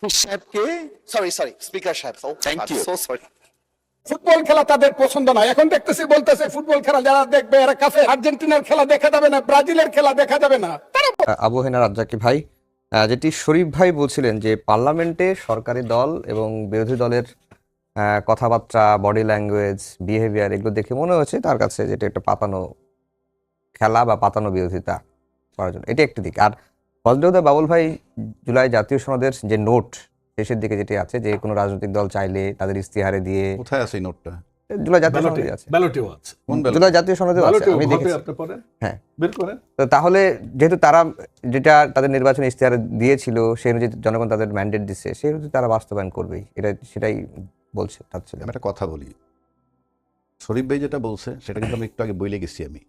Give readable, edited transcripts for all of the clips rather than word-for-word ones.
হাফিজ সাহেবকে, sorry sorry speaker sahib, thank you, so sorry. Football খেলা তাদের পছন্দ না, এখন দেখতেছি বলতেছে ফুটবল খেলা যারা দেখবে এরা কাছে আর্জেন্টিনার খেলা দেখা যাবে না, ব্রাজিলের খেলা দেখা যাবে না। আবু হেনা রাজ্জাকি ভাই, যেটি শরীফ ভাই বলছিলেন যে পার্লামেন্টে সরকারি দল এবং বিরোধী দলের কথাবার্তা, বডি ল্যাঙ্গুয়েজ, বিহেভিয়ার এগুলো দেখে মনে হচ্ছে তার কাছে যেটা একটা পাতানো খেলা বা পাতানো বিরোধিতা করার জন্য, এটা একটি দিক। আর ফজলুদ্দিন বাবুল ভাই জুলাই জাতীয় সনদের যে নোট শেষের দিকে যেটি আছে যে কোনো রাজনৈতিক দল চাইলে তাদের ইস্তিহারে দিয়ে, কোথায় আছে এই নোটটা? জুলাই জাতীয় সনদে আছে, ব্যালটেও আছে, জুলাই জাতীয় সনদেও আছে, আমি দেখেছি। আপনি পড়েন, হ্যাঁ, বের করেন। তো তাহলে যেহেতু তারা যেটা তাদের নির্বাচনী ইশতেহারে দিয়েছিল সেই অনুযায়ী জনগণ তাদের ম্যান্ডেট দিচ্ছে, সেই অনুযায়ী তারা বাস্তবায়ন করবেই, সেটাই বলছে। আমি একটা কথা বলি, শরীফ ভাই যেটা বলছে সেটা কিন্তু আমি একটু আগে বলে গেছি আমি,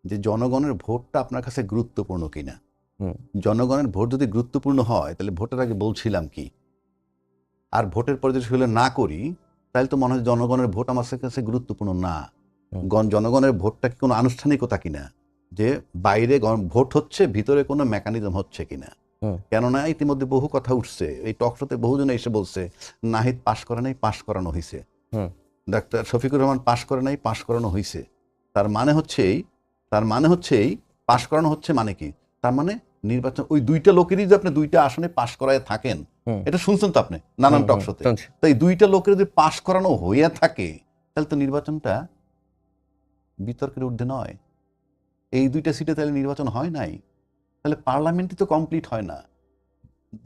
যে জনগণের ভোটটা আপনার কাছে গুরুত্বপূর্ণ কিনা। জনগণের ভোট যদি গুরুত্বপূর্ণ হয় তাহলে ভোটের আগে বলছিলাম কি, আর ভোটের পরে যদি সেগুলো না করি তাহলে তো মনে হয় জনগণের ভোট আমার কাছে গুরুত্বপূর্ণ না। জনগণের ভোটটা কি কোনো আনুষ্ঠানিকতা কিনা, যে বাইরে ভোট হচ্ছে ভিতরে কোনো মেকানিজম হচ্ছে কিনা। কেননা ইতিমধ্যে বহু কথা উঠছে, এই টকশোতে বহুজনে এসে বলছে নাহিদ পাশ করে নাই, পাশ করানো হয়েছে, ডাক্তার শফিকুর রহমান পাশ করে নাই, পাশ করানো হয়েছে। তার মানে হচ্ছে এই পাশ করানো হচ্ছে মানে কি, তার মানে নির্বাচন ওই দুইটা লোকেরই যদি আপনি দুইটা আসনে পাশ করায় থাকেন, এটা শুনছেন তো আপনি নানান টকশোতে, তাই দুইটা লোকের যদি পাশ করানো হইয়া থাকে তাহলে তো নির্বাচনটা বিতর্কের ঊর্ধ্বে নয়। এই দুইটা সিটে তাহলে নির্বাচন হয় নাই, তাহলে পার্লামেন্টই তো কমপ্লিট হয় না।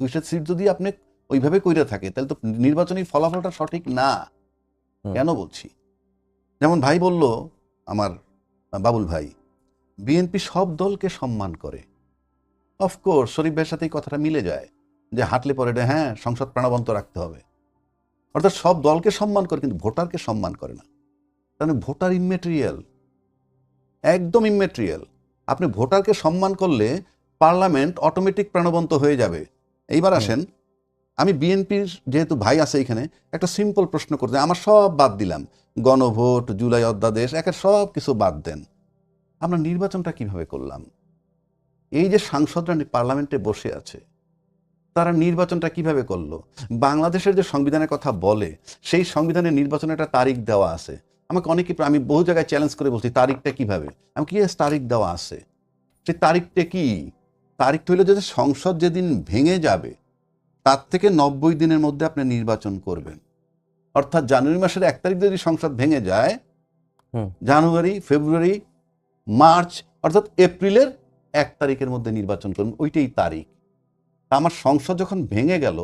দুইটা সিট যদি আপনি ওইভাবে কইরা থাকে তাহলে তো নির্বাচনী ফলাফলটা সঠিক না। কেন বলছি, যেমন ভাই বলল আমার বাবুল ভাই, বিএনপি সব দলকে সম্মান করে। অফকোর্স শরীফ ভাইয়ের সাথে এই কথাটা মিলে যায় যে হাঁটলে পরে হ্যাঁ সংসদ প্রাণবন্ত রাখতে হবে, অর্থাৎ সব দলকে সম্মান করে কিন্তু ভোটারকে সম্মান করে না। তাহলে ভোটার ইমমেটেরিয়াল, একদম ইমমেটেরিয়াল। আপনি ভোটারকে সম্মান করলে পার্লামেন্ট অটোমেটিক প্রাণবন্ত হয়ে যাবে। এইবার আসেন, আমি বিএনপির যেহেতু ভাই আছে এখানে একটা সিম্পল প্রশ্ন করতে, আমার সব বাদ দিলাম, গণভোট, জুলাই অধ্যাদেশ, একের সব কিছু বাদ দেন, আমরা নির্বাচনটা কিভাবে করলাম? এই যে সাংসদরা পার্লামেন্টে বসে আছে তারা নির্বাচনটা কিভাবে করলো? বাংলাদেশের যে সংবিধানের কথা বলে সেই সংবিধানের নির্বাচনের একটা তারিখ দেওয়া আছে। আমাকে অনেকে, আমি বহু জায়গায় চ্যালেঞ্জ করে বলছি তারিখটা কিভাবে, আমি কি তারিখ দেওয়া আছে, সেই তারিখটা কি? তারিখটা হইলো যে সংসদ যেদিন ভেঙে যাবে তার থেকে 90 দিনের মধ্যে আপনি নির্বাচন করবেন। অর্থাৎ জানুয়ারি মাসের 1 তারিখ যদি সংসদ ভেঙে যায়, জানুয়ারি, ফেব্রুয়ারি, মার্চ অর্থাৎ এপ্রিলের 1 তারিখের মধ্যে নির্বাচন করবেন, ওইটাই তারিখ। আমার সংসদ যখন ভেঙে গেল,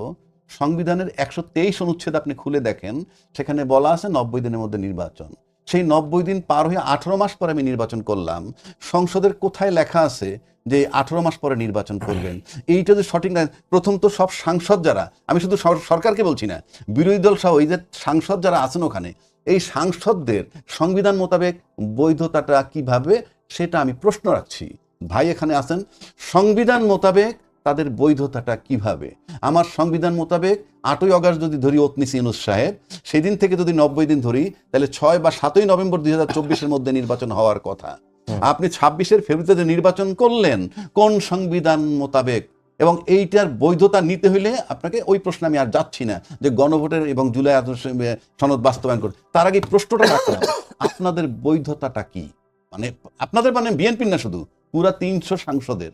সংবিধানের 123 অনুচ্ছেদ আপনি খুলে দেখেন, সেখানে বলা আছে 90 দিনের মধ্যে নির্বাচন। সেই 90 দিন পার হয়ে 18 মাস পরে আমি নির্বাচন করলাম। সংসদের কোথায় লেখা আছে যে 18 মাস পরে নির্বাচন করবেন? এইটা যে সঠিক না। প্রথম তো সব সাংসদ যারা, আমি শুধু সরকারকে বলছি না, বিরোধী দল সহ এই যে সাংসদ যারা আছেন ওখানে, এই সাংসদদের সংবিধান মোতাবেক বৈধতাটা কিভাবে, সেটা আমি প্রশ্ন রাখছি। ভাই এখানে আছেন, সংবিধান মোতাবেক তাদের বৈধতাটা কিভাবে? আমার সংবিধান মোতাবেক 8ই অগাস্ট যদি ধরি ওতনিস ইউনূস সাহেব, সেই দিন থেকে যদি 90 দিন ধরি তাহলে 6 বা 7ই নভেম্বর 2024-এর মধ্যে নির্বাচন হওয়ার কথা। আপনি 26-এর ফেব্রুয়ারিতে নির্বাচন করলেন কোন সংবিধান মোতাবেক? এবং এইটার বৈধতা নিতে হইলে আপনাকে ওই প্রশ্ন আমি আর যাচ্ছি না যে গণভোটের এবং জুলাই সনদ বাস্তবায়ন করে, তার আগে প্রশ্নটা রাখলাম, আপনাদের বৈধতাটা কি? মানে আপনাদের, মানে বিএনপির না, শুধু পুরা 300 সাংসদের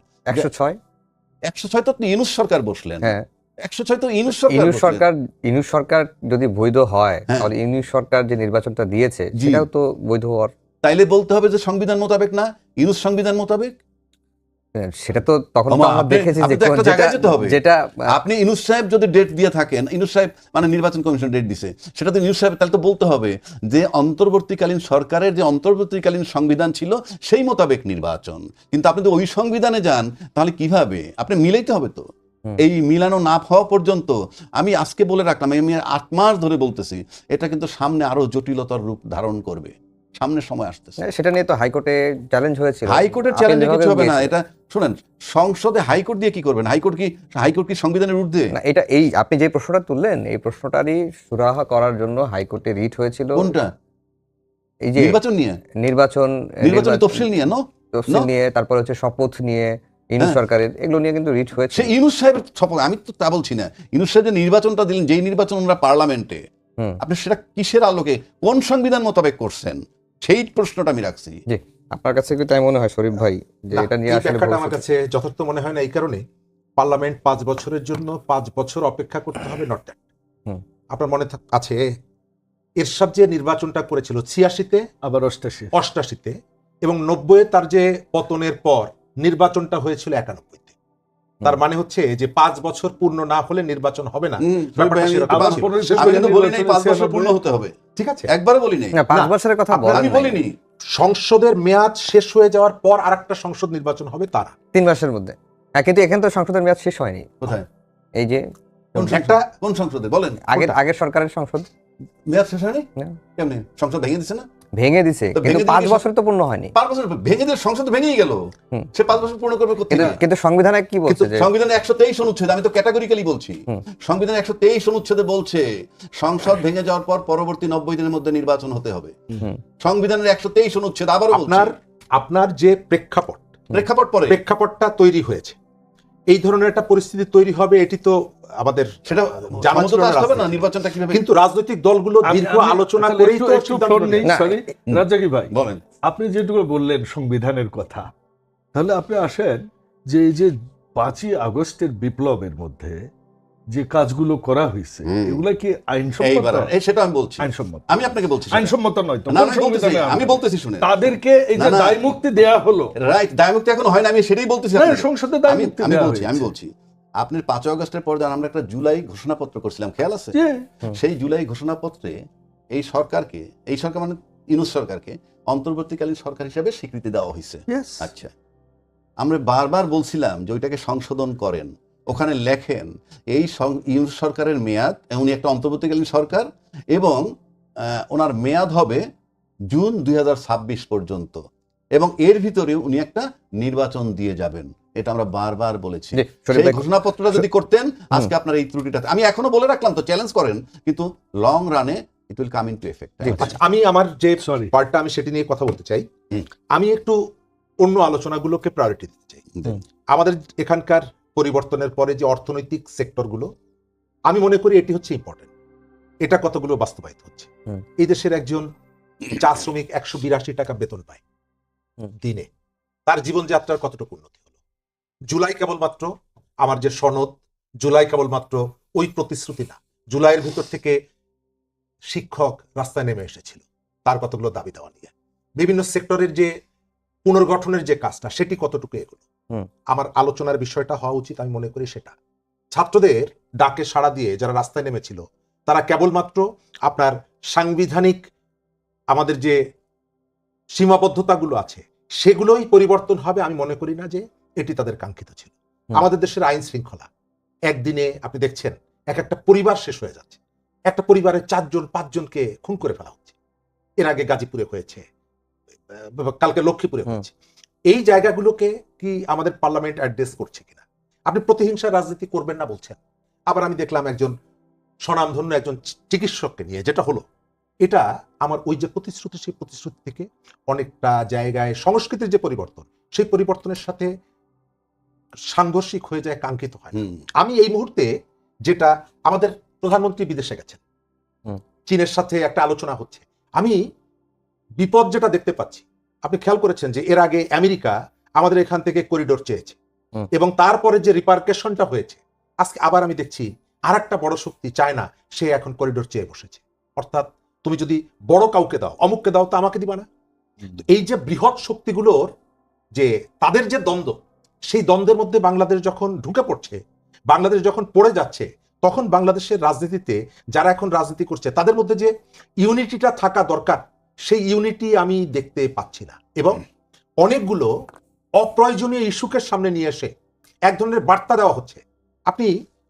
106 তো আপনি ইউনূস সরকার বসলেন। 106 তো ইউনূস সরকার যদি বৈধ হয় তাহলে ইউনূস সরকার যে নির্বাচনটা দিয়েছে সেটাও তো বৈধ হওয়ার, তাইলে বলতে হবে যে সংবিধান মোতাবেক না, ইউনূস সংবিধান মোতাবেক। সেটা তো তখন তো আমরা দেখেছি যেটা আপনি ইউনূস সাহেব যদি ডেট দিয়ে থাকেন, ইউনূস সাহেব মানে নির্বাচন কমিশন ডেট দিছে, সেটা তো ইউনূস সাহেব, তাহলে তো বলতে হবে যে অন্তর্বর্তীকালীন সরকারের যে অন্তর্বর্তীকালীন সংবিধান ছিল সেই মোতাবেক নির্বাচন। কিন্তু আপনি তো ওই সংবিধানে যান, তাহলে কিভাবে? আপনি মিলাইতে হবে তো। এই মিলানো না হওয়া পর্যন্ত, আমি আজকে বলে রাখলাম, আমি 8 মাস ধরে বলতেছি, এটা কিন্তু সামনে আরো জটিলতার রূপ ধারণ করবে, সামনে সময় আসতেছে। সেটা নিয়ে তো হাইকোর্টে চ্যালেঞ্জ হয়েছিল। হাইকোর্টের চ্যালেঞ্জে কিছু হবে না। এটা শুনেন, সংসদে হাইকোর্ট দিয়ে কি করবেন? হাইকোর্ট কি সংবিধানের ঊর্ধ্বে? না, এটা এই আপনি যে প্রশ্নটা তুললেন এই প্রশ্নটারই সুরাহা করার জন্য হাইকোর্টে রিট হয়েছিল। কোনটা? এই যে নির্বাচন নিয়ে, নির্বাচন তফসিল নিয়ে, তফসিল নিয়ে, তারপর হচ্ছে শপথ নিয়ে, ইউনূস সরকারের, এগুলো নিয়ে কিন্তু রিট হয়েছে। সে ইউনূস সাহেবের শপথ, আমি তো তা বলছি না। ইউনূস সাহেব যে নির্বাচনটা দিলেন, যেই নির্বাচন ওনারা পার্লামেন্টে, আপনি সেটা কিসের আলোকে, কোন সংবিধান মোতাবেক করছেন, সেই প্রশ্নটা আমি রাখছি। জি, আপনার কাছে কি তাই মনে হয় শরীফ ভাই, যে না, এটা নিয়ে এই আসলে ব্যাখ্যাটা আমার কাছে যথার্থ মনে হয় না। এই কারণে পার্লামেন্ট 5 বছরের জন্য 5 বছর অপেক্ষা করতে হবে, নট দ্যাট। আপনার মনে আছে এরশাদ যে নির্বাচনটা করেছিল 86-তে, আবার 88-তে এবং 90-এ তার যে পতনের পর নির্বাচনটা হয়েছিল 91-তে। তার মানে হচ্ছে যে 5 বছর পূর্ণ না হলে নির্বাচন হবে না। ব্যাপারটা সেরকম ছিল। আমি কিন্তু বলি নাই 5 বছর পূর্ণ হতে হবে, ঠিক আছে, একবারও বলি নাই। না, 5 বছরের কথা বলেন আমি নাই। বলিনি। সংসদের মেয়াদ শেষ হয়ে যাওয়ার পর আরেকটা সংসদ নির্বাচন হবে তারা 3 মাসের মধ্যে। কিন্তু এখানে তো সংসদের মেয়াদ শেষ হয়নি। কোথায়? এই যে কোন সংসদে বলেন? আগের সরকারের সংসদ মেয়াদ শেষ হয়নি? না। কেমনে? সংসদ ভেঙে দিছে না? ভেঙে দিছে, তো কিন্তু ভেঙে 5 দিলে বছর তো পূর্ণ হয়নি। 5 বছর ভেঙে দিয়ে সংসদ ভেঙেই গেল। সে 5 বছর পূর্ণ করবে কোথা থেকে? কিন্তু সংবিধানে কি বলছে যে সংবিধানে 123 অনুচ্ছেদ, আমি তো ক্যাটাগরিক্যালি বলছি, সংবিধানে 123 অনুচ্ছেদে বলছে সংসদ ভেঙে যাওয়ার পর পরবর্তী 90 দিনের মধ্যে নির্বাচন হতে হবে। সংবিধানের 123 অনুচ্ছেদ আবারও বলছে। আপনার যে প্রেক্ষাপটটা তৈরি হয়েছে, এই ধরনের একটা পরিস্থিতি তৈরি হবে, এটি তো আমাদের সেটা জানা ছিল না। আসতে হবে না নির্বাচনটা কিভাবে, কিন্তু রাজনৈতিক দলগুলো দীর্ঘ আলোচনা করেই তো সিদ্ধান্ত নেয়। রাজ্জাকি ভাই, বলেন। আপনি যেটুকু বললেন সংবিধানের কথা, তাহলে আপনি আসেন যে এই যে 5ই আগস্টের বিপ্লবের মধ্যে যে কাজগুলো করা হয়েছে, এগুলা কি আইনসম্মত? সেটা আমি বলছি, আইনসম্মত। আমি আপনাকে বলছি আইনসম্মত নয় তো? না, আমি বলতেছি শুনে, তাদেরকে এই যে দায় মুক্তি দেয়া হলো, রাইট, দায় মুক্তি এখন হয় না, আমি সেটাই বলতেছি। সংসদে দায় মুক্তি দেয়া হয়েছে। আমি বলছি আপনার 5 আগস্টের পর আমরা একটা জুলাই ঘোষণাপত্র করছিলাম, খেয়াল আছে? সেই জুলাই ঘোষণাপত্রে এই সরকার মানে ইউনূস সরকারকে অন্তর্বর্তীকালীন সরকার হিসেবে স্বীকৃতি দেওয়া হয়েছে। আচ্ছা, আমরা বারবার বলছিলাম যে ওইটাকে সংশোধন করেন, ওখানে লেখেন এই ইউনূস সরকারের মেয়াদ, উনি একটা অন্তর্বর্তীকালীন সরকার এবং ওনার মেয়াদ হবে জুন 2026 পর্যন্ত, এবং এর ভিতরে উনি একটা নির্বাচন দিয়ে যাবেন। এটা আমরা বারবার বলেছি। সেই ঘোষণাপত্রটা যদি করতেন, আজকে আপনার এই ত্রুটিটা, আমি এখনো বলে রাখলাম তো, চ্যালেঞ্জ করেন, কিন্তু লং রানে it will come into effect. আচ্ছা, আমি আমার যে পার্টটা আমি সেটি নিয়ে কথা বলতে চাই। আমি একটু অন্য আলোচনাগুলোকে প্রায়োরিটি দিতে চাই। আমাদের এখানকার পরিবর্তনের পরে যে অর্থনৈতিক সেক্টরগুলো, আমি মনে করি এটি হচ্ছে ইম্পর্টেন্ট। এটা কতগুলো বাস্তবায়িত হচ্ছে। এই দেশের একজন চা শ্রমিক 182 টাকা বেতন পায় দিনে, তার জীবনযাত্রার কতটুকু উন্নতি হলো? জুলাই কেবলমাত্র আমার যে সনদ, জুলাই কেবলমাত্র ওই প্রতিশ্রুতি না, জুলাইয়ের ভিতর থেকে শিক্ষক রাস্তায় নেমে এসেছিল তার কতগুলো দাবি দেওয়া নিয়ে, বিভিন্ন সেক্টরের যে পুনর্গঠনের যে কাজটা, সেটি কতটুকু এগুলো আমার আলোচনার বিষয়টা হওয়া উচিত। আমি মনে করি সেটা ছাত্রদের ডাকে সাড়া দিয়ে যারা রাস্তায় নেমেছিল, তারা কেবলমাত্র আপনার সাংবিধানিক আমাদের যে সীমাবদ্ধতাগুলো আছে সেগুলোই পরিবর্তন হবে, আমি মনে করি না যে এটি তাদের কাঙ্ক্ষিত ছিল। আমাদের দেশের আইন শৃঙ্খলা একদিনে আপনি দেখছেন এক একটা পরিবার শেষ হয়ে যাচ্ছে, একটা পরিবারের 4-5 জনকে খুন করে ফেলা হচ্ছে। এর আগে গাজীপুরে হয়েছে, কালকে লক্ষ্মীপুরে হয়েছে। এই জায়গাগুলোকে কি আমাদের পার্লামেন্ট অ্যাড্রেস করছে কিনা? আপনি প্রতিহিংসার রাজনীতি করবেন না বলছেন, আবার আমি দেখলাম একজন স্বনামধন্য একজন চিকিৎসককে নিয়ে যেটা হলো, এটা আমার ওই যে প্রতিশ্রুতি, সেই প্রতিশ্রুতি থেকে অনেকটা জায়গায় সংস্কৃতির যে পরিবর্তন, সেই পরিবর্তনের সাথে সাংঘর্ষিক হয়ে যায়, কাঙ্ক্ষিত হয়। আমি এই মুহূর্তে যেটা, আমাদের প্রধানমন্ত্রী বিদেশে গেছেন, চীনের সাথে একটা আলোচনা হচ্ছে, আমি বিপদ যেটা দেখতে পাচ্ছি, আপনি খেয়াল করেছেন যে এর আগে আমেরিকা আমাদের এখান থেকে করিডোর চেয়েছে এবং তারপরে যে রিপারকেশনটা হয়েছে, আজকে আবার আমি দেখছি আর একটা বড় শক্তি চায়না, সে এখন করিডোর চেয়ে বসেছে। অর্থাৎ তুমি যদি বড় কাউকে দাও, অমুককে দাও, তো আমাকে দিবা না। এই যে বৃহৎ শক্তিগুলোর যে তাদের যে দ্বন্দ্ব, সেই দ্বন্দ্বের মধ্যে বাংলাদেশ যখন ঢুকে পড়ছে, বাংলাদেশ যখন পড়ে যাচ্ছে, তখন বাংলাদেশের রাজনীতিতে যারা এখন রাজনীতি করছে তাদের মধ্যে যে ইউনিটিটা থাকা দরকার, সেই ইউনিটি আমি দেখতে পাচ্ছি না। এবং অনেকগুলো অপ্রয়োজনীয় ইস্যুকে সামনে নিয়ে এসে এক ধরনের বার্তা দেওয়া হচ্ছে।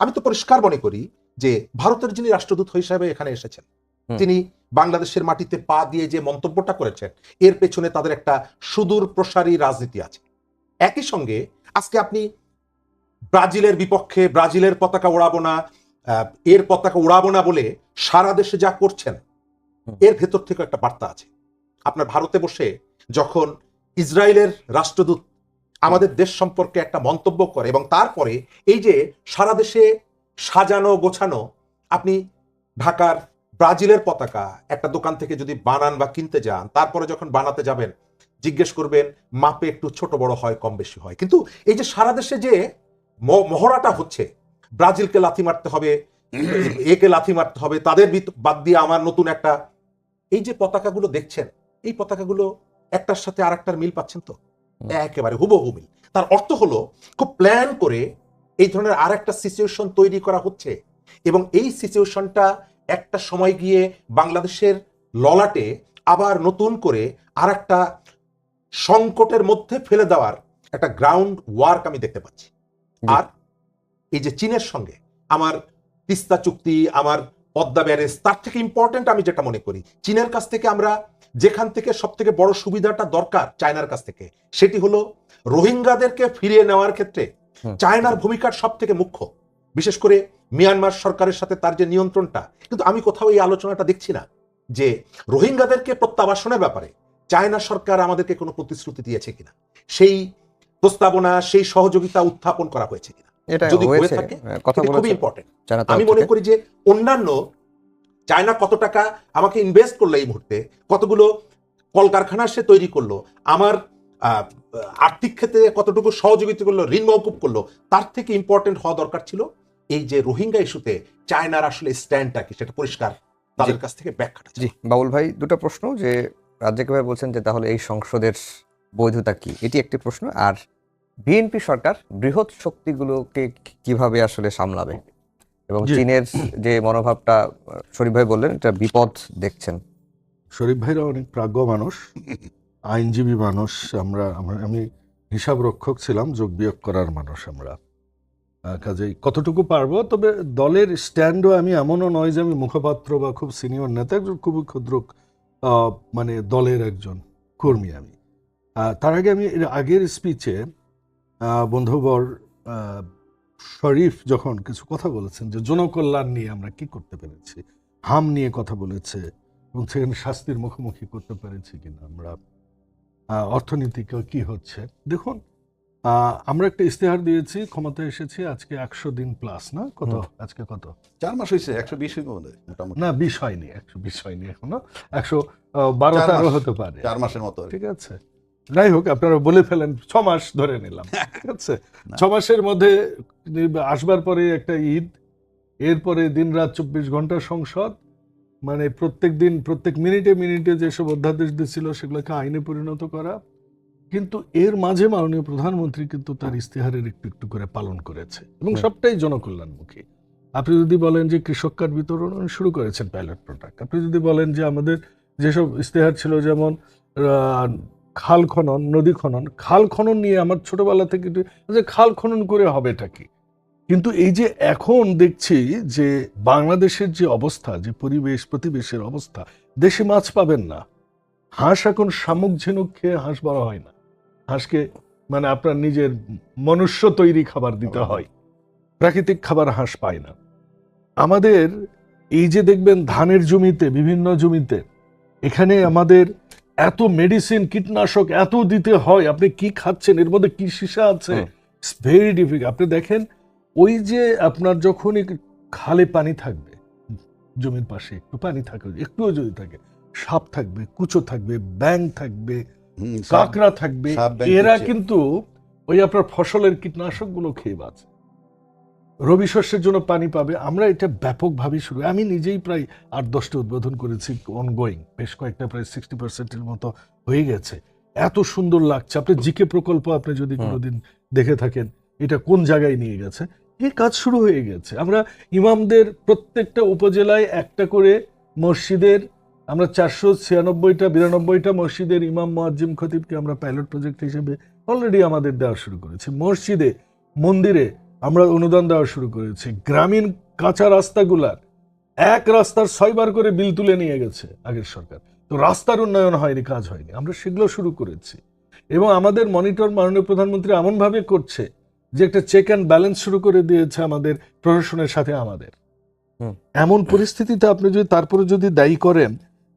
আমি তো পরিষ্কার মনে করি যে ভারতের যিনি রাষ্ট্রদূত হিসাবে এখানে এসেছেন, তিনি বাংলাদেশের মাটিতে পা দিয়ে যে মন্তব্যটা করেছেন, এর পেছনে তাদের একটা সুদূর প্রসারী রাজনীতি আছে। একই সঙ্গে আজকে আপনি ব্রাজিলের বিপক্ষে ব্রাজিলের পতাকা ওড়াবো না, এর পতাকা উড়াবো না বলে সারা দেশে যা করছেন, এর ভেতর থেকে একটা বার্তা আছে। আপনার ভারতে বসে যখন ইসরায়েলের রাষ্ট্রদূত আমাদের দেশ সম্পর্কে একটা মন্তব্য করে এবং তারপরে এই যে সারা দেশে সাজানো গোছানো, আপনি ঢাকার ব্রাজিলের পতাকা একটা দোকান থেকে যদি বানান বা কিনতে যান, তারপরে যখন বানাতে যাবেন জিজ্ঞেস করবেন মাপে একটু ছোট বড় হয়, কম বেশি হয়, কিন্তু এই যে সারা দেশে যে মহড়াটা হচ্ছে, ব্রাজিলকে লাথি মারতে হবে, একে লাথি মারতে হবে, তাদের বাদ দিয়ে আমার নতুন একটা, এই যে পতাকাগুলো দেখছেন, এই পতাকাগুলো একটার সাথে আর একটার মিল পাচ্ছেন তো? একেবারে হুবহু মিল। তার অর্থ হলো খুব প্ল্যান করে এই ধরনের আর একটা সিচুয়েশন তৈরি করা হচ্ছে এবং এই সিচুয়েশনটা একটা সময় গিয়ে বাংলাদেশের ললাটে আবার নতুন করে আর একটা সংকটের মধ্যে ফেলে দেওয়ার একটা গ্রাউন্ড ওয়ার্ক আমি দেখতে পাচ্ছি। আর এই যে চীনের সঙ্গে আমার তিস্তা চুক্তি, আমার পদ্মা ব্যারেজ, তার থেকে ইম্পর্টেন্ট আমি যেটা মনে করি, চীনের কাছ থেকে আমরা যেখান থেকে সব থেকে বড় সুবিধাটা দরকার চায়নার কাছ থেকে, সেটি হলো রোহিঙ্গাদেরকে ফিরিয়ে নেওয়ার ক্ষেত্রে চায়নার ভূমিকার সব থেকে মুখ্য, বিশেষ করে মিয়ানমার সরকারের সাথে তার যে নিয়ন্ত্রণটা। কিন্তু আমি কোথাও এই আলোচনাটা দেখছি না যে রোহিঙ্গাদেরকে প্রত্যাবাসনের ব্যাপারে চায়না সরকার আমাদেরকে কোনো প্রতিশ্রুতি দিয়েছে কিনা, সেই প্রস্তাবনা, সেই সহযোগিতা উত্থাপন করা হয়েছে কিনা। যদি হয়ে থাকে খুবই ইম্পর্টেন্ট। আমি মনে করি যে অন্যান্য চায়না কত টাকা আমাকে ইনভেস্ট করলো এই মুহূর্তে, কতগুলো কলকারখানা সে তৈরি করলো, আমার আর্থিক ক্ষেত্রে কতটুকু সহযোগিতা করলো, ঋণ মওকুফ করলো, তার থেকে ইম্পর্টেন্ট হওয়া দরকার ছিল এই যে রোহিঙ্গা ইস্যুতে চায়নার আসলে স্ট্যান্ডটা কি, সেটা পরিষ্কার তাদের কাছ থেকে ব্যাখ্যাটা। জি বাবুল ভাই, দুটো প্রশ্ন, যে রাজ্জাক ভাই বলছেন যে তাহলে এই সংসদের বৈধতা কি, এটি একটি প্রশ্ন। আর বিএনপি সরকার বৃহৎ শক্তিগুলোকে কিভাবে আসলে সামলাবে এবং চীনের যে মনোভাবটা শরীফ ভাই বললেন এটা বিপদ দেখছেন। শরীফ ভাইরা অনেক প্রাজ্ঞ মানুষ, আইনজীবী মানুষ, আমি হিসাব রক্ষক ছিলাম, যোগ বিয়োগ করার মানুষ আমরা, কাজেই কতটুকু পারবো। তবে দলের স্ট্যান্ডও আমি এমনও নয় যে আমি মুখপাত্র বা খুব সিনিয়র নেতা, একজন খুবই ক্ষুদ্র মানে দলের একজন কর্মী আমি। তার আগে আমি এর আগের স্পিচে বন্ধুবর শরীফ যখন কিছু কথা বলেছেন যে জনকল্যাণ নিয়ে আমরা কি করতে পেরেছি, হাম নিয়ে কথা বলেছে এবং সেখানে শাস্তির মুখোমুখি করতে পেরেছি কিনা আমরা, অর্থনীতিকে কি হচ্ছে। দেখুন, আমরা একটা ইস্তেহার দিয়েছি, ক্ষমতায় এসেছি আজকে 100 দিন প্লাস, না কত আজকে, কত 4 মাস হয়েছে, 120 মোটামুটি, না 20 হয়নি, 120 হয়নি এখনো, 112 হতে পারে, 4 মাসের মতো, ঠিক আছে। যাই হোক, আপনারা বলে ফেলেন, 6 মাস ধরে নিলাম, ঠিক আছে। 6 মাসের মধ্যে আসবার পরে একটা ঈদ, এরপরে দিন রাত 24 ঘন্টা সংসদ, মানে প্রত্যেক দিন প্রত্যেক মিনিটে মিনিটে যেসব অধ্যাদেশ দিয়েছিল সেগুলোকে আইনে পরিণত করা। কিন্তু এর মাঝে মাননীয় প্রধানমন্ত্রী কিন্তু তার ইস্তেহারের একটু একটু করে পালন করেছে এবং সবটাই জনকল্যাণমুখী। আপনি যদি বলেন যে কৃষক কার্ড বিতরণ শুরু করেছেন পাইলট প্রোডাক্ট, আপনি যদি বলেন যে আমাদের যেসব ইস্তেহার ছিল, যেমন খাল খনন, নদী খনন, খাল খনন নিয়ে আমার ছোটবেলা থেকে খাল খনন করে হবেটা কি। কিন্তু এই যে এখন দেখছি যে বাংলাদেশের যে অবস্থা, যে পরিবেশ প্রতিবেশের অবস্থা, দেশে মাছ পাবেন না, হাঁস এখন শামুক ঝিনুক খেয়ে হাঁস বড় হয় না, হাঁসকে মানে আপনার নিজের মনুষ্য তৈরি খাবার দিতে হয়, প্রাকৃতিক খাবার হাঁস পায় না। আমাদের এই যে দেখবেন ধানের জমিতে, বিভিন্ন জমিতে, এখানে আমাদের এত মেডিসিন, কীটনাশক এত দিতে হয়, আপনি কি খাচ্ছেন, এর মধ্যে কি সীসা আছে, ইটস ভেরি ডিফিকাল্ট। আপনি দেখেন, ওই যে আপনার যখনই খালে পানি থাকবে, জমির পাশে একটু পানি থাকবে, একটুও যদি থাকে, সাপ থাকবে, কুচো থাকবে, ব্যাঙ থাকবে, কাঁকড়া থাকবে, এরা কিন্তু ওই আপনার ফসলের কীটনাশকগুলো খেয়ে বাঁচে, রবি শস্যের জন্য পানি পাবে। আমরা এটা ব্যাপকভাবে শুরু, আমি নিজেই প্রায় 8-10টা উদ্বোধন করেছি, অনগোয়িং, বেশ কয়েকটা প্রায় 60%-এর মতো হয়ে গেছে। এত সুন্দর লাগছে। আপনি জিকে প্রকল্প আপনি যদি কোনোদিন দেখে থাকেন, এটা কোন জায়গায় নিয়ে গেছে, এই কাজ শুরু হয়ে গেছে। আমরা ইমামদের প্রত্যেকটা উপজেলায় একটা করে মসজিদের, আমরা 496-92টা মসজিদের ইমাম মুয়াজ্জিম খতিবকে আমরা পাইলট প্রজেক্ট হিসেবে অলরেডি আমাদের দেওয়া শুরু করেছি। মসজিদে, মন্দিরে আমরা অনুদান দেওয়া শুরু করেছি। গ্রামীণ কাঁচা রাস্তাগুলার এক রাস্তার 6 বার করে বিল তুলে নিয়ে গেছে আগের সরকার, তো রাস্তার উন্নয়ন হয়নি, কাজ হয়নি, আমরা সেগুলো শুরু করেছি। এবং আমাদের মনিটর মাননীয় প্রধানমন্ত্রী এমনভাবে করছে যে একটা চেক অ্যান্ড ব্যালেন্স শুরু করে দিয়েছে আমাদের প্রশাসনের সাথে। আমাদের এমন পরিস্থিতিতে আপনি যদি তারপরে যদি দায়ী করেন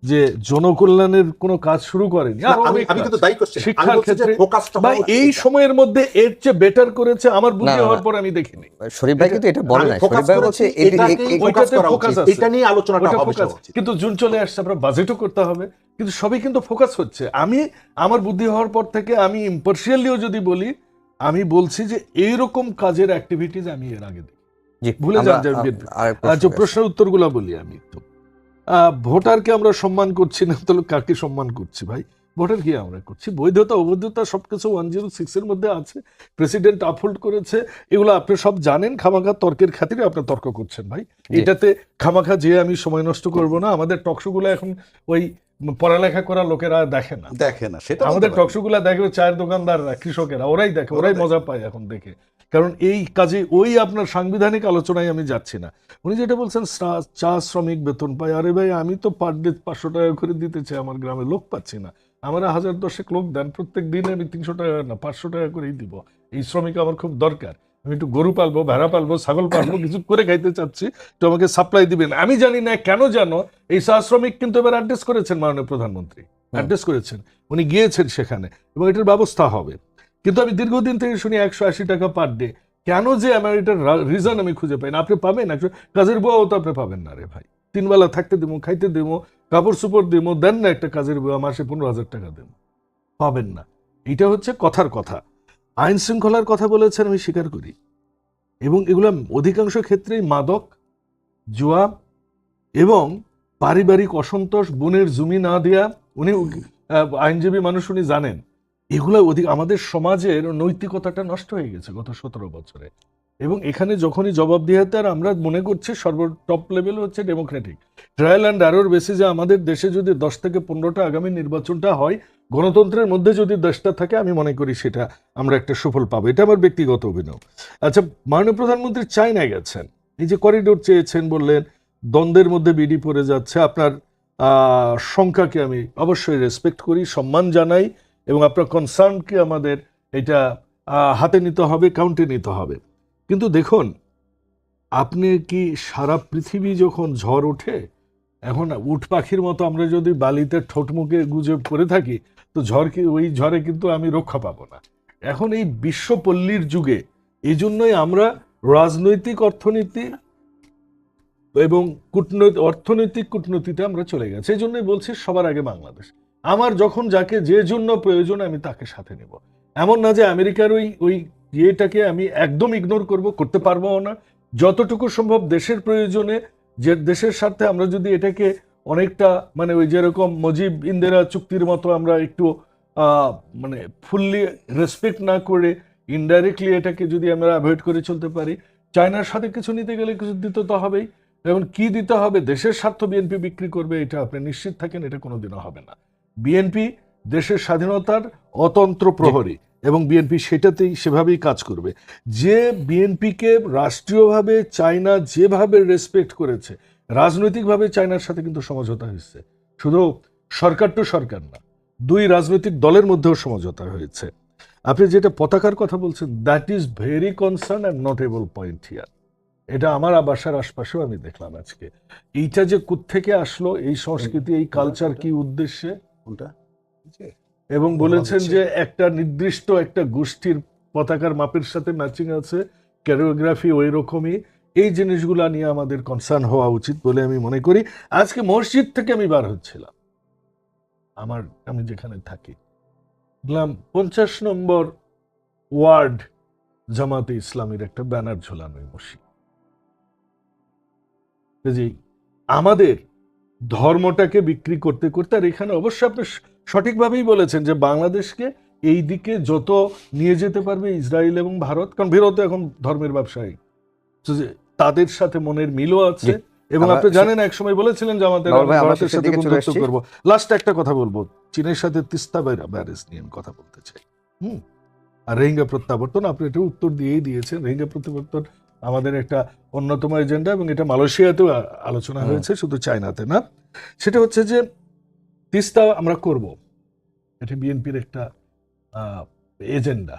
যে জনকল্যাণের কোনো কাজ শুরু করেনি। না, আরো আমি অনেক আমি কাজ। কিন্তু দায়ী করছি না। আমি শিক্ষার বলছি যে ক্ষেত্রে ফোকাসটা ভাই এই সময়ের মধ্যে এর চেয়ে বেটার করেছে আমার বুদ্ধি না, না, হওয়ার না। পর আমি দেখিনি। শরীফ ভাই কিন্তু এটা বলে আমি নাই, ফোকাস শরীফ ভাই বলছে করেছি, এটি- এটাকেই এই- ফোকাস ওইটাতে করা ফোকাস উচিত। আছে। এটা নিয়ে আলোচনাটা ওইটা হবে ফোকাস, সবার উচিত। কিন্তু জুন চলে আসছে, আপনার বাজেটও করতে হবে, কিন্তু সবই কিন্তু ফোকাস হচ্ছে। আমি আমার বুদ্ধি হওয়ার পর থেকে আমি ইম্পার্শিয়ালিও যদি বলি, আমি বলছি যে এইরকম কাজের অ্যাক্টিভিটিজ আমি এর আগে দেখি। জি, ভুলে আমরা যান যে আরেক যে প্রশ্ন প্রশ্নের উত্তরগুলো বলি আমি একটু। ভোটারকে আমরা সম্মান করছি না, তাহলে কাকে সম্মান করছি ভাই? ভোটার কি আমরা করছি? বৈধতা অবৈধতা সবকিছু 106 এর মধ্যে আছে, প্রেসিডেন্ট আপহোল্ড করেছে, এগুলো আপনি সব জানেন। খামাখা তর্কের খাতিরে আপনি তর্ক করছেন ভাই, এটাতে খামাখা যে আমি সময় নষ্ট করব না। আমাদের টকশোগুলো এখন ওই পড়ালেখা করা লোকেরা দেখে না, দেখে না সেটা আমাদের টকশোগুলো দেখে ওই চায়ের দোকানদাররা, কৃষকেরা, ওরাই দেখে, ওরাই মজা পায় এখন দেখে। কারণ এই কাজে ওই আপনার সাংবিধানিক আলোচনায় আমি যাচ্ছি না। উনি যেটা বলছেন চা শ্রমিক বেতন পায়, আরে ভাই আমি তো পার ডে 500 টাকা করে দিতে চাই, আমার গ্রামে লোক পাচ্ছি না, আমার 1010 লোক দেন, প্রত্যেক দিনে আমি 300 টাকা না 500 টাকা করেই দিব। এই শ্রমিক আমার খুব দরকার, আমি একটু গরু পালবো, ভেড়া পালবো, ছাগল পালবো, কিছু করে খাইতে চাচ্ছি, তো আমাকে সাপ্লাই দিবেন। আমি জানি না কেন জানো এই চা শ্রমিক কিন্তু এবার অ্যাড্রেস করেছেন মাননীয় প্রধানমন্ত্রী, অ্যাড্রেস করেছেন, উনি গিয়েছেন সেখানে এবং এটার ব্যবস্থা হবে। কিন্তু আমি দীর্ঘদিন থেকে শুনি 180 টাকা পার ডে, কেন যে আমার এটার রিজন আমি খুঁজে পাই না। আপনি পাবেন একজন কাজের বুয়াও তো আপনি পাবেন না রে ভাই, 3 বেলা থাকতে দেবো, খাইতে দেবো, কাপড় চোপড় দেবো, দেন না একটা কাজের বুয়া মাসে 15,000 টাকা দেবো, পাবেন না। এটা হচ্ছে কথার কথা। আইন শৃঙ্খলার কথা বলেছেন, আমি স্বীকার করি, এবং এগুলো অধিকাংশ ক্ষেত্রেই মাদক, জুয়া এবং পারিবারিক অসন্তোষ, বোনের জমি না দেয়া, উনি আইনজীবী মানুষ, উনি জানেন এগুলো আমাদের সমাজের নৈতিকতাটা নষ্ট হয়ে গেছে গত 17 বছরে। এবং এখানে যখনই জবাবদিহিতার আমরা মনে করছি টপ লেভেল হচ্ছে ডেমোক্রেটিক ট্রায়াল অ্যান্ড এরর বেসিসে আমাদের দেশে যদি 10 থেকে 15টা আগামী নির্বাচনটা হয়, গণতন্ত্রের মধ্যে যদি দেশটা থাকে, আমি মনে করি সেটা আমরা একটা সুফল পাবো। এটা আমার ব্যক্তিগত অভিনয়। আচ্ছা, মাননীয় প্রধানমন্ত্রী চায়নায় গেছেন, এই যে করিডোর চেয়েছেন বললেন, দ্বন্দ্বের মধ্যে বিডি পড়ে যাচ্ছে, আপনার সংখ্যাকে আমি অবশ্যই রেসপেক্ট করি, সম্মান জানাই, এবং আপনার কনসার্নকে আমাদের এটা হাতে নিতে হবে, কাউন্টে নিতে হবে। কিন্তু দেখুন, আপনি কি সারা পৃথিবী যখন ঝড় ওঠে, এখন উট পাখির মতো আমরা যদি বালিতে ঠোঁট মুখে গুজে পড়ে থাকি, তো ওই ঝড়ে কিন্তু আমি রক্ষা পাবো না। এখন এই বিশ্বপল্লীর যুগে এই জন্যই আমরা রাজনৈতিক অর্থনীতি এবং অর্থনৈতিক কূটনীতিতে আমরা চলে গেছি। এই জন্যই বলছি সবার আগে বাংলাদেশ। আমার যখন যাকে যে জন্য প্রয়োজন আমি তাকে সাথে নেব। এমন না যে আমেরিকার ওই ইয়েটাকে আমি একদম ইগনোর করতে পারবো না। যতটুকু সম্ভব দেশের প্রয়োজনে, যে দেশের স্বার্থে আমরা যদি এটাকে অনেকটা মানে ওই যেরকম মুজিব ইন্দিরা চুক্তির মতো আমরা একটু মানে ফুললি রেসপেক্ট না করে ইনডাইরেক্টলি এটাকে যদি আমরা অ্যাভয়েড করে চলতে পারি, চায়নার সাথে কিছু নিতে গেলে কিছু দিতে তো হবেই। এবং কি দিতে হবে, দেশের স্বার্থ বিএনপি বিক্রি করবে, এটা আপনি নিশ্চিত থাকেন, এটা কোনোদিনও হবে না। বিএনপি দেশের স্বাধীনতার অতন্ত্র প্রহরী, এবং বিএনপি সেটাতেই সেভাবেই কাজ করবে। যে বিএনপিকে রাষ্ট্রীয়ভাবে চায়না যেভাবে রেসপেক্ট করেছে, রাজনৈতিকভাবে চায়নার সাথে কিন্তু সমঝোতা হয়েছে, শুধু সরকার টু সরকার না, 2 রাজনৈতিক দলের মধ্যেও সমঝোতা হয়েছে। আপনি যেটা পতাকার কথা বলছেন, that is very concern and notable point here. এটা আমার বাসার আশপাশেও আমি দেখলাম আজকে। এইটা যে কোত্থেকে আসলো, এই সংস্কৃতি, এই কালচার, কি উদ্দেশ্যে, কোনটা? এবং বলেছেন যে একটা নির্দিষ্ট একটা গোষ্ঠীর পতাকার মাপের সাথে ম্যাচিং আছে, ক্যারিওগ্রাফি ওই রকমই। এই জিনিসগুলো নিয়ে আমাদের কনসার্ন হওয়া উচিত বলে আমি মনে করি। আজকে মসজিদ থেকে আমি বার হচ্ছিলাম, আমি যেখানে থাকি, দেখলাম 50 নম্বর ওয়ার্ড জামাতে ইসলামীর একটা ব্যানার ঝোলানো মসজিদ। আমাদের ধর্মটাকে বিক্রি করতে করতে, আর এখানে অবশ্যই আপনি সঠিকভাবেই বলেছেন যে বাংলাদেশকে এই দিকে যত নিয়ে যেতে পারবে ইসরায়েল এবং ভারত, কারণ ভারত এখন ধর্মের ব্যবসায়ী, তাদের সাথে মনের মিলও আছে। এবং আপনি জানেন এক সময় বলেছিলেন যে আমাদের ভারতের সাথে বন্ধুত্ব করব। লাস্ট একটা কথা বলবো, চীনের সাথে তিস্তা ব্যারেজ নিয়ে কথা বলতে চাই। আর রোহিঙ্গা প্রত্যাবর্তন, আপনি এটা উত্তর দিয়েই দিয়েছেন। রোহিঙ্গা প্রত্যাবর্তন আমাদের একটা অন্যতম এজেন্ডা, এবং এটা মালয়েশিয়াতেও আলোচনা হয়েছে, শুধু চায়নাতে না। সেটা হচ্ছে যে তিস্তা আমরা করব, এটা বিএনপির একটা এজেন্ডা,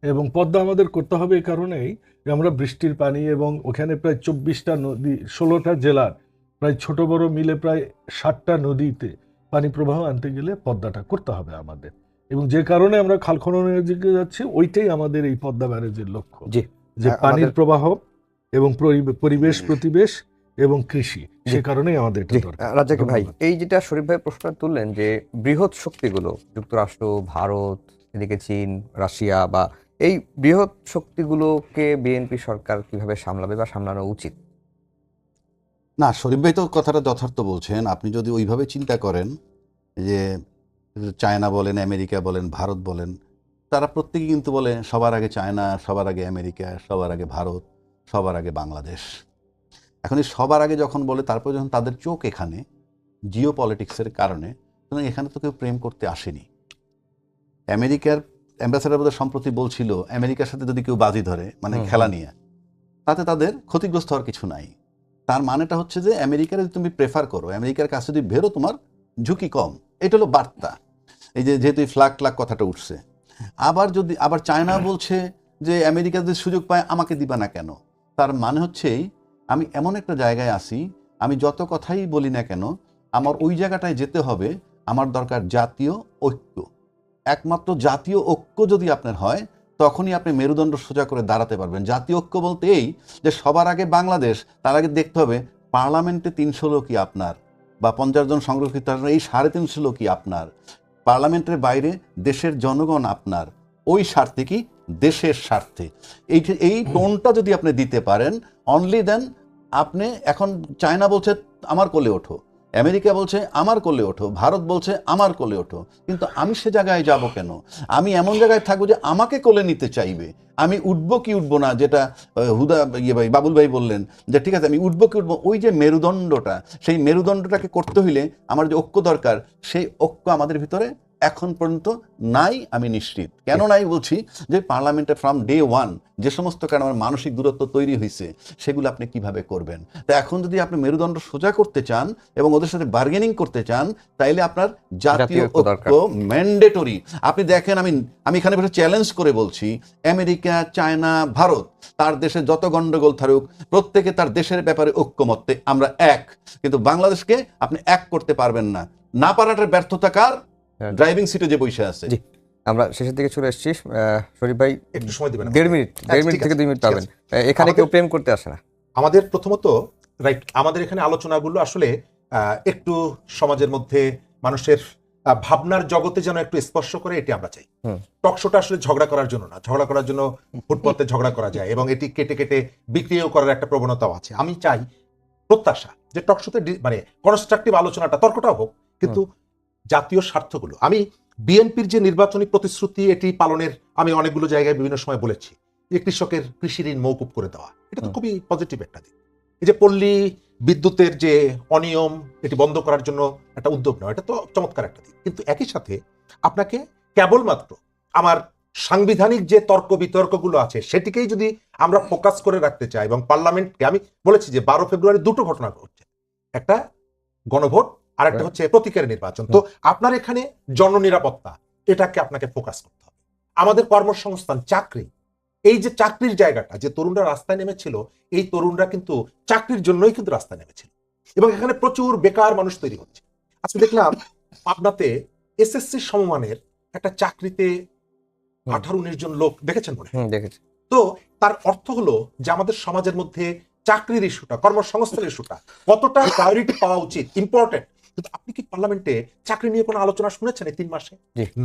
এবং পদ্মা আমাদের করতে হবে এই কারণেই যে আমরা বৃষ্টির পানি, এবং ওখানে প্রায় 24টা নদী, 16টা জেলার প্রায় ছোট বড় মিলে প্রায় 60টা নদীতে পানি প্রবাহ আনতে গেলে পদ্মাটা করতে হবে আমাদের, এবং যে কারণে আমরা খাল খননের দিকে যাচ্ছি ওইটাই আমাদের এই পদ্মা ব্যারেজের লক্ষ্য, জি যে পানির প্রবাহ এবং পরিবেশ প্রতিবেশ এবং কৃষি, সে কারণেই আমাদের এটা দরকার। রাজ্জাক ভাই, এই যেটা শরীফ ভাই প্রশ্ন তুললেন যে বৃহৎ শক্তিগুলো যুক্তরাষ্ট্র, ভারত, এদিকে চীন, রাশিয়া, বা এই বৃহৎ শক্তিগুলোকে বিএনপি সরকার কিভাবে সামলাবে বা সামলানো উচিত? না, শরীফ ভাই তো কথাটা যথার্থ বলছেন। আপনি যদি ওইভাবে চিন্তা করেন যে চায়না বলেন, আমেরিকা বলেন, ভারত বলেন, তারা প্রত্যেকেই কিন্তু বলে সবার আগে চায়না, সবার আগে আমেরিকা, সবার আগে ভারত, সবার আগে বাংলাদেশ। এখন এই সবার আগে যখন বলে, তারপর যখন তাদের চোখ এখানে জিও পলিটিক্সের কারণে, এখানে তো কেউ প্রেম করতে আসেনি। আমেরিকার অ্যাম্বাসেডার বোধহয় সম্প্রতি বলছিল আমেরিকার সাথে যদি কেউ বাজি ধরে, মানে খেলা নিয়ে, তাতে তাদের ক্ষতিগ্রস্ত হওয়ার কিছু নাই। তার মানেটা হচ্ছে যে আমেরিকার যদি তুমি প্রেফার করো, আমেরিকার কাছে যদি বেরো, তোমার ঝুঁকি কম। এটা হলো বার্তা। এই যে যেহেতু ফ্ল্যাগ কথাটা উঠছে, আবার চায়না বলছে যে আমেরিকা যদি সুযোগ পায় আমাকে দিবা না কেন। তার মানে হচ্ছে আমি এমন একটা জায়গায় আছি, আমি যত কথাই বলি না কেন, আমার ওই জায়গাটায় যেতে হবে। আমার দরকার জাতীয় ঐক্য। একমাত্র জাতীয় ঐক্য যদি আপনার হয়, তখনই আপনি মেরুদণ্ড সোজা করে দাঁড়াতে পারবেন। জাতীয় ঐক্য বলতে এই যে সবার আগে বাংলাদেশ, তার আগে দেখতে হবে পার্লামেন্টে 300 লোকই আপনার, বা 50 জন সংরক্ষিত, এই 350 লোকই আপনার। পার্লামেন্টের বাইরে দেশের জনগণ আপনার, ওই স্বার্থে কি দেশের স্বার্থে। এই টোনটা যদি আপনি দিতে পারেন, অনলি দেন আপনি। এখন চায়না বলছে আমার কোলে ওঠো, আমেরিকা বলছে আমার কোলে ওঠো, ভারত বলছে আমার কোলে ওঠো, কিন্তু আমি সে জায়গায় যাব কেন? আমি এমন জায়গায় থাকবো যে আমাকে কোলে নিতে চাইবে। আমি উঠবো কি উঠবো না, যেটা ভাই বাবুল ভাই বললেন যে ঠিক আছে আমি উঠবো কি উঠবো, ওই যে মেরুদণ্ডটা, সেই মেরুদণ্ডটাকে করতে হইলে আমার যে ঐক্য দরকার, সেই ঐক্য আমাদের ভিতরে এখন পর্যন্ত নাই। আমি নিশ্চিত। কেন নাই বলছি, যে পার্লামেন্টে ফ্রম ডে ওয়ান যে সমস্ত কারণে আমার মানসিক দূরত্ব তৈরি হয়েছে, সেগুলো আপনি কিভাবে করবেন? তা এখন যদি আপনি মেরুদণ্ড সোজা করতে চান এবং ওদের সাথে বার্গেনিং করতে চান, তাইলে আপনার জাতীয় ঐক্য ম্যান্ডেটরি। আপনি দেখেন, আমি এখানে বসে চ্যালেঞ্জ করে বলছি, আমেরিকা, চায়না, ভারত, তার দেশে যত গন্ডগোল থাকুক, প্রত্যেকে তার দেশের ব্যাপারে ঐক্যমত্যে আমরা এক। কিন্তু বাংলাদেশকে আপনি এক করতে পারবেন না। না পারাটার ব্যর্থতা কার? ড্রাইভিং সিটে যে বসে আছে। জি, আমরা শেষের দিকে চলে এসেছি। শরীফ ভাই একটু সময় দিবেন? 1.5 মিনিট থেকে 2 মিনিট পাবেন। এখানে কেউ প্রেম করতে আসে না। আমাদের প্রথমত আমাদের এখানে আলোচনাগুলো আসলে একটু সমাজের মধ্যে মানুষের ভাবনার জগতে যেন একটু স্পর্শ করে, এটি আমরা চাই। টকশোটা আসলে ঝগড়া করার জন্য না, ঝগড়া করার জন্য ফুটপাতে ঝগড়া করা যায় এবং এটি কেটে কেটে বিক্রিও করার একটা প্রবণতাও আছে। আমি চাই, প্রত্যাশা, যে টকশোতে মানে কনস্ট্রাকটিভ আলোচনাটা, তর্কটাও হোক, কিন্তু জাতীয় স্বার্থগুলো। আমি বিএনপির যে নির্বাচনী প্রতিশ্রুতি, এটি পালনের আমি অনেকগুলো জায়গায় বিভিন্ন সময় বলেছি যে কৃষকের কৃষি ঋণ মৌকুব করে দেওয়া, এটা তো খুবই পজিটিভ একটা দিক। এই যে পল্লী বিদ্যুতের যে অনিয়ম, এটি বন্ধ করার জন্য একটা উদ্যোগ নেওয়া, এটা তো চমৎকার একটা দিক। কিন্তু একই সাথে আপনাকে কেবলমাত্র আমার সাংবিধানিক যে তর্ক বিতর্কগুলো আছে, সেটিকেই যদি আমরা ফোকাস করে রাখতে চাই, এবং পার্লামেন্টকে, আমি বলেছি যে 12 ফেব্রুয়ারি দুটো ঘটনা ঘটছে, একটা গণভোট আর একটা হচ্ছে প্রতিকারের নির্বাচন। তো আপনার এখানে জননিরাপত্তা, এটাকে আপনাকে ফোকাস করতে হবে। আমাদের কর্মসংস্থান, চাকরি, এই যে চাকরির জায়গাটা, যে তরুণরা রাস্তায় নেমেছিল, এই তরুণরা কিন্তু চাকরির জন্যই কিন্তু রাস্তায় নেমেছিল, এবং এখানে প্রচুর বেকার মানুষ তৈরি হচ্ছে। আজকে দেখলাম পাবনাতে এসএসসি সমমানের একটা চাকরিতে 18-19 জন লোক, দেখেছেন মনে হয়? দেখেছি। তো তার অর্থ হলো যে আমাদের সমাজের মধ্যে চাকরির ইস্যুটা, কর্মসংস্থানের ইস্যুটা কতটা প্রায়োরিটি পাওয়া উচিত, ইম্পর্টেন্ট। কিন্তু আপনি কি পার্লামেন্টে চাকরি নিয়ে কোনো আলোচনা শুনেছেন এই 3 মাসে?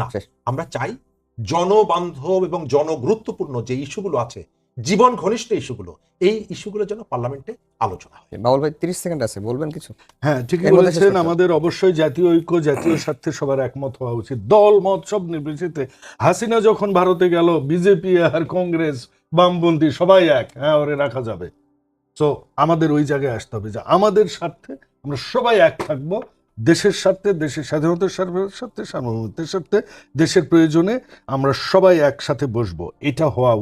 না। আমরা চাই জনবান্ধব এবং জনগুরুত্বপূর্ণ যে ইস্যুগুলো আছে, জীবন ঘনিষ্ঠ ইস্যুগুলো, এই ইস্যুগুলো যেন পার্লামেন্টে আলোচনা হয়। বাবুল ভাই 30 সেকেন্ড আছে, বলবেন কিছু? হ্যাঁ, ঠিকই বলেছেন। আমাদের অবশ্যই জাতীয় ঐক্য, জাতীয় স্বার্থে সবার একমত হওয়া উচিত, দল মত সব নির্বিশেষে। হাসিনা যখন ভারতে গেল, বিজেপি আর কংগ্রেস, বামপন্থী সবাই এক, হ্যাঁ, ওরে রাখা যাবে। তো আমাদের ওই জায়গায় আসতে হবে যে আমাদের স্বার্থে আমরা সবাই এক থাকবো, দেশের স্বার্থে, দেশের স্বাধীনতার স্বার্থে, সার্বভৌমত্বের স্বার্থে, দেশের প্রয়োজনে আমরা সবাই একসাথে বসবো। এটা হওয়া